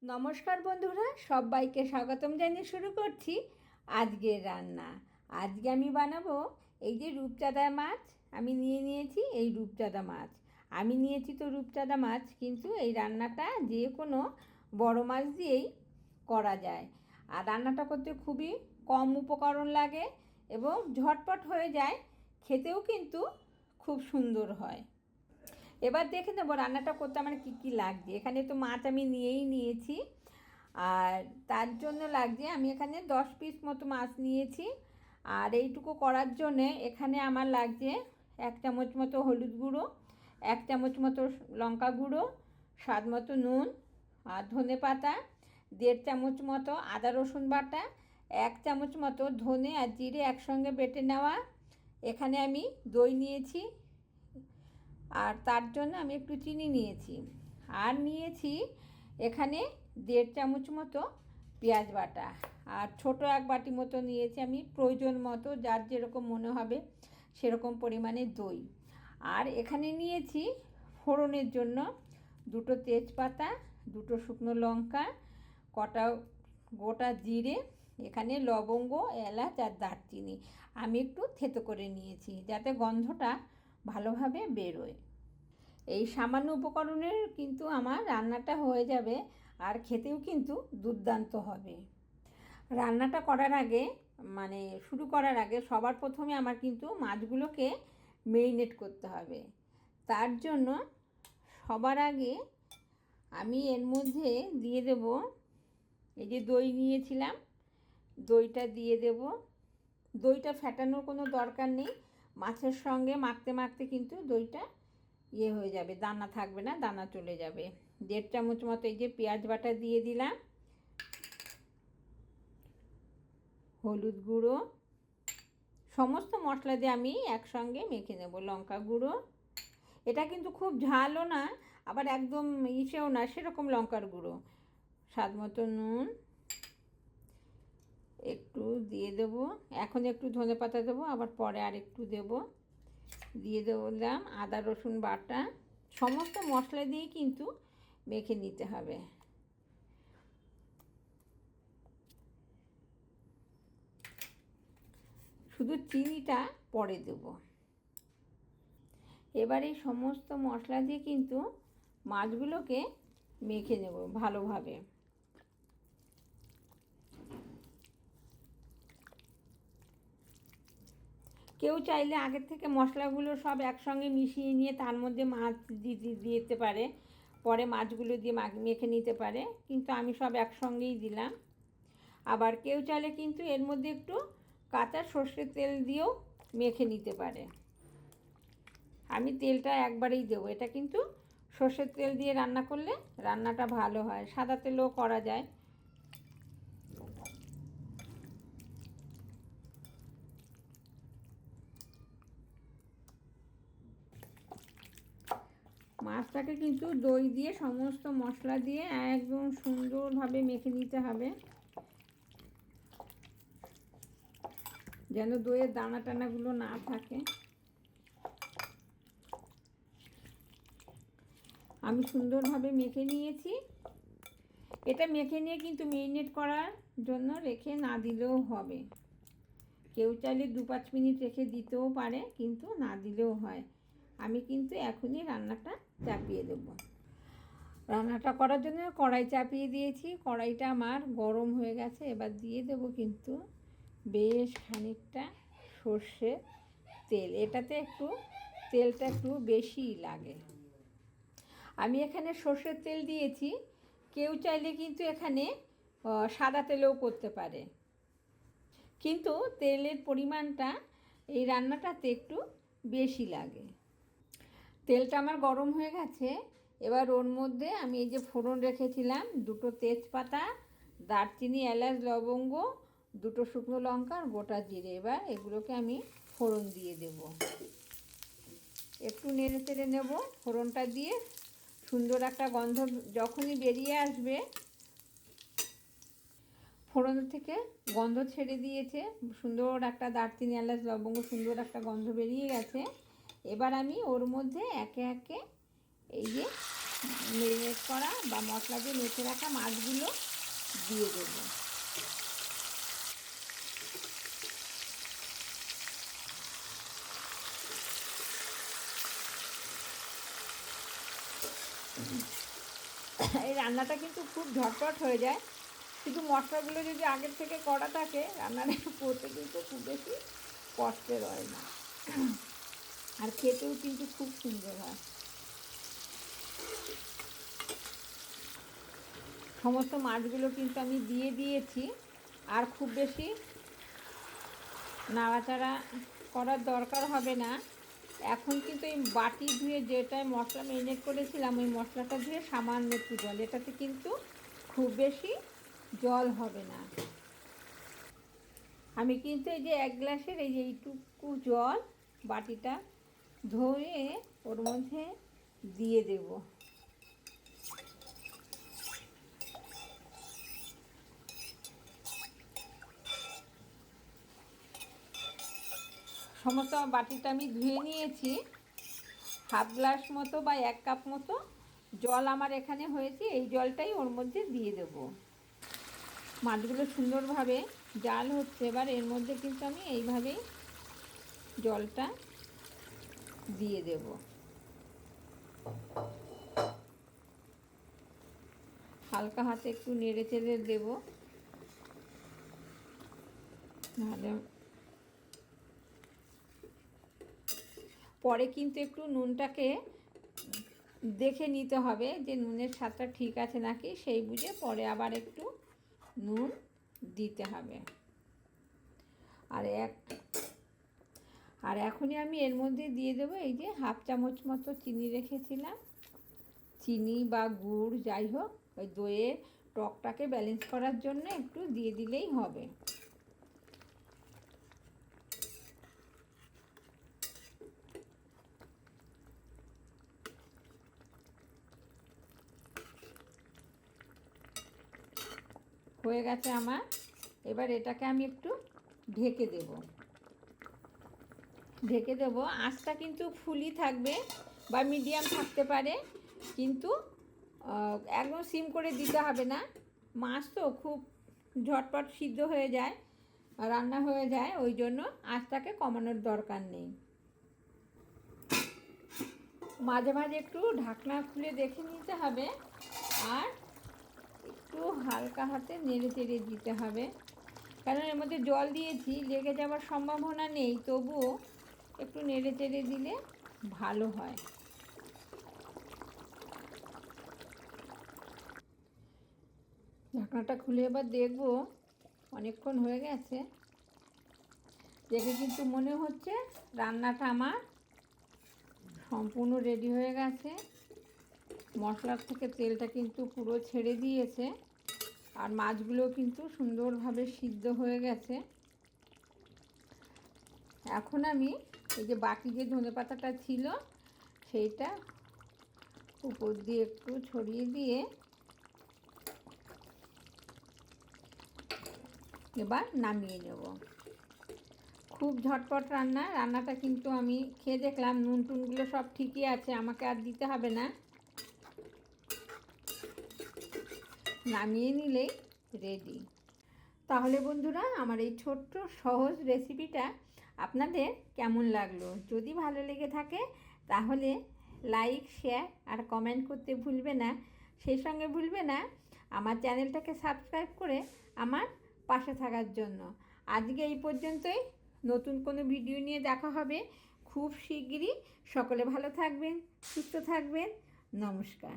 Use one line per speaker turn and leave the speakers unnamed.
নমস্কার বন্ধুরা, সবাইকে স্বাগতম জানিয়ে শুরু করছি আজকের রান্না। আজকে আমি বানাবো এই যে রূপচাঁদা মাছ। আমি নিয়েছি এই রূপচাঁদা মাছ। আমি নিয়েছি তো রূপচাঁদা মাছ, কিন্তু এই রান্নাটা যে কোনো বড় মাছ দিয়েই করা যায়। আর রান্নাটা করতে খুবই কম উপকরণ লাগে এবং ঝটপট হয়ে যায়, খেতেও কিন্তু খুব সুন্দর হয়। এবার দেখে নেবো রান্নাটা করতে আমার কী কী লাগছে। এখানে তো মাছ আমি নিয়েছি, আর তার জন্য লাগছে আমি এখানে 10 পিস মতো মাছ নিয়েছি। আর এইটুকু করার জন্যে এখানে আমার লাগছে 1 চামচ মতো হলুদ গুঁড়ো, 1 চামচ মতো লঙ্কা গুঁড়ো, স্বাদ মতো নুন, আর ধনে পাতা, 1.5 চামচ মতো আদা রসুন বাটা, 1 চামচ মতো ধনে আর জিরে একসঙ্গে বেটে নেওয়া। এখানে আমি দই নিয়েছি, আর তার জন্য আমি একটু চিনি নিয়েছি। আর নিয়েছি এখানে 1.5 চামচ মতো পেঁয়াজ বাটা, আর ছোটো 1 বাটি মতো নিয়েছি আমি, প্রয়োজন মতো যার যেরকম মনে হবে সেরকম পরিমাণে দই। আর এখানে নিয়েছি ফোড়নের জন্য 2টো তেজপাতা, 2টো শুকনো লঙ্কা, কটা গোটা জিরে, এখানে লবঙ্গ, এলাচ আর দারচিনি আমি একটু থেতো করে নিয়েছি যাতে গন্ধটা ভালোভাবে বেরোয়। এই সামান্য উপকরণের কিন্তু আমার রান্নাটা হয়ে যাবে, আর খেতেও কিন্তু দুর্দান্ত হবে। রান্নাটা করার আগে, মানে শুরু করার আগে সবার প্রথমে আমার কিন্তু মাছগুলোকে মেরিনেট করতে হবে। তার জন্য সবার আগে আমি এর মধ্যে দিয়ে দেব এই যে দই নিয়েছিলাম, দইটা দিয়ে দেব। দইটা ফেটানোর কোনো দরকার নেই, মাছের সঙ্গে মাখতে মাখতে কিন্তু দইটা হয়ে যাবে, দানা থাকবে না, দানা চলে যাবে। 1.5 চামচ মতো এই যে পেঁয়াজ বাটা দিয়ে দিলাম, হলুদ গুঁড়ো, সমস্ত মশলা দিয়ে আমি একসঙ্গে মেখে নেব। লঙ্কা গুঁড়ো, এটা কিন্তু খুব ঝালও না আবার একদম ইসেও না, সেরকম লঙ্কার গুঁড়ো, স্বাদ মতো নুন একটু দিয়ে দেবো। এখন একটু ধনে পাতা দেবো, আবার পরে আর একটু দেবো। দিয়ে দিলাম আদা রসুন বাটা। সমস্ত মশলা দিয়ে কিন্তু মেখে নিতে হবে। শুধু চিনিটা পরে দেব। এবার এই সমস্ত মশলা দিয়ে কিন্তু মাছগুলোকে মেখে নেব ভালোভাবে। কেউ চাইলে আগের থেকে মশলাগুলো সব একসঙ্গে মিশিয়ে নিয়ে তার মধ্যে মাছ দিতে পারে, পরে মাছগুলো দিয়ে মেখে নিতে পারে, কিন্তু আমি সব একসঙ্গেই দিলাম। আবার কেউ চাইলে কিন্তু এর মধ্যে একটু কাঁচা সর্ষের তেল দিয়েও মেখে নিতে পারে। আমি তেলটা একবারেই দেবো। এটা কিন্তু সর্ষের তেল দিয়ে রান্না করলে রান্নাটা ভালো হয়, সাদা তেলেও করা যায়। মাছটাকে কিন্তু দই দিয়ে সমস্ত মশলা দিয়ে একদম সুন্দরভাবে মেখে নিতে হবে, যেন দইয়ের দানা টানাগুলো না থাকে। আমি সুন্দরভাবে মেখে নিয়েছি। এটা মেখে নিয়ে কিন্তু মেরিনেট করার জন্য রেখে না দিলেও হবে। কেউ চাইলে 2-5 মিনিট রেখে দিতেও পারে, কিন্তু না দিলেও হয়। আমি কিন্তু এখনই রান্নাটা চাপিয়ে দেব। রান্নাটা করার জন্য কড়াই চাপিয়ে দিয়েছি। কড়াইটা আমার গরম হয়ে গেছে। এবার দিয়ে দেব কিন্তু বেশ খানিকটা সর্ষের তেল। এটাতে তেলটা একটু বেশিই লাগে। আমি এখানে সর্ষের তেল দিয়েছি, কেউ চাইলে কিন্তু এখানে সাদা তেলেও করতে পারে, কিন্তু তেলের পরিমাণটা এই রান্নাটাতে একটু বেশি লাগে। তেলটা আমার গরম হয়ে গেছে। এবার ওর মধ্যে আমি এই যে ফোড়ন রেখেছিলাম, 2টো তেজপাতা, দারচিনি, এলাচ, লবঙ্গ, 2টো শুকনো লঙ্কা আর গোটা জিরে, এবার এগুলোকে আমি ফোড়ন দিয়ে দেব। একটু নেড়ে চেড়ে নেব। ফোড়নটা দিয়ে সুন্দর একটা গন্ধ যখনই বেরিয়ে আসবে, ফোড়ন থেকে গন্ধ ছেড়ে দিয়েছে, সুন্দর একটা দারচিনি, এলাচ, লবঙ্গ সুন্দর একটা গন্ধ বেরিয়ে গেছে। এবার আমি ওর মধ্যে একে একে এই যে মেরিনেট করা বা মশলা দিয়ে মেখে রাখা মাছগুলো দিয়ে দেবো। এই রান্নাটা কিন্তু খুব ঝটপট হয়ে যায়, শুধু মশলাগুলো যদি আগের থেকে করা থাকে রান্নাটা করতে কিন্তু খুব বেশি কষ্টের হয় না, আর খেতেও কিন্তু খুব সুন্দর হয়। সমস্ত মাছগুলো কিন্তু আমি দিয়ে দিয়েছি, আর খুব বেশি নাড়াচাড়া করার দরকার হবে না। এখন কিন্তু এই বাটি ধুয়ে যেটায় মশলা ম্যারিনেট করেছিলাম ওই মশলাটা ধুয়ে সামান্য একটু জল, এটাতে কিন্তু খুব বেশি জল হবে না। আমি কিন্তু এই যে 1 গ্লাসের এই যে এইটুকু জল বাটিটা ধুয়ে ওর মধ্যে দিয়ে দেব। সমস্ত বাটিটা আমি ধুয়ে নিয়েছি। 1/2 গ্লাস মতো বা 1 কাপ মতো জল আমার এখানে হয়েছে, এই জলটাই ওর মধ্যে দিয়ে দেব। মাছগুলো সুন্দরভাবে জাল হচ্ছে, এবার এর মধ্যে কিন্তু আমি এইভাবেই জলটা দিয়ে দেব। হালকা হাতে একটু নেড়ে চেড়ে দেব, নাহলে পরে কিন্তু একটু নুনটাকে দেখে নিতে হবে যে নুনের স্বাদটা ঠিক আছে নাকি, সেই বুঝে পরে আবার একটু নুন দিতে হবে। আর এখনই আমি এর মধ্যে দিয়ে দেবো এই যে 1/2 চামচ মতো চিনি রেখেছিলাম, চিনি বা গুড় যাই হোক, ওই দইয়ের টকটাকে ব্যালেন্স করার জন্য একটু দিয়ে দিলেই হবে। হয়ে গেছে আমার, এবার এটাকে আমি একটু ঢেকে দেব। আঁচটা কিন্তু ফুলই থাকবে বা মিডিয়াম থাকতে পারে, কিন্তু একদম সিম করে দিতে হবে না। মাছ তো খুব ঝটপট সিদ্ধ হয়ে যায়, রান্না হয়ে যায়, ওই জন্য আঁচটাকে কমানোর দরকার নেই। মাঝে মাঝে একটু ঢাকনা খুলে দেখে নিতে হবে, আর একটু হালকা হাতে নেড়ে চেড়ে দিতে হবে, কারণ এর মধ্যে জল দিয়েছি, লেগে যাওয়ার সম্ভাবনা নেই, তবুও একটু নেড়ে চেড়ে দিলে ভালো হয়। ঢাকনাটা খুলে এবার দেখব, অনেকক্ষণ হয়ে গেছে, দেখে কিন্তু মনে হচ্ছে রান্নাটা আমার সম্পূর্ণ রেডি হয়ে গেছে। মশলার থেকে তেলটা কিন্তু পুরো ছেড়ে দিয়েছে, আর মাছগুলো কিন্তু সুন্দরভাবে সিদ্ধ হয়ে গেছে। এখন আমি এই যে বাকি যে ধনেপাতাটা ছিল সেইটা উপর দিয়ে একটু ছড়িয়ে দিয়ে এবার নামিয়ে নেব। খুব ঝটপট রান্নাটা কিন্তু আমি খেয়ে দেখলাম নুন টুনগুলো সব ঠিকই আছে, আমাকে আর দিতে হবে না, নামিয়ে নিলেই রেডি। তাহলে বন্ধুরা, আমার এই ছোট্ট সহজ রেসিপিটা আপনাদের কেমন লাগলো? যদি ভালো লেগে থাকে তাহলে লাইক, শেয়ার আর কমেন্ট করতে ভুলবে না। সেই সঙ্গে ভুলবে না আমার চ্যানেলটাকে সাবস্ক্রাইব করে আমার পাশে থাকার জন্য। আজকে এই পর্যন্তই, নতুন কোনো ভিডিও নিয়ে দেখা হবে খুব শিগগিরই। সকলে ভালো থাকবেন, সুস্থ থাকবেন, নমস্কার।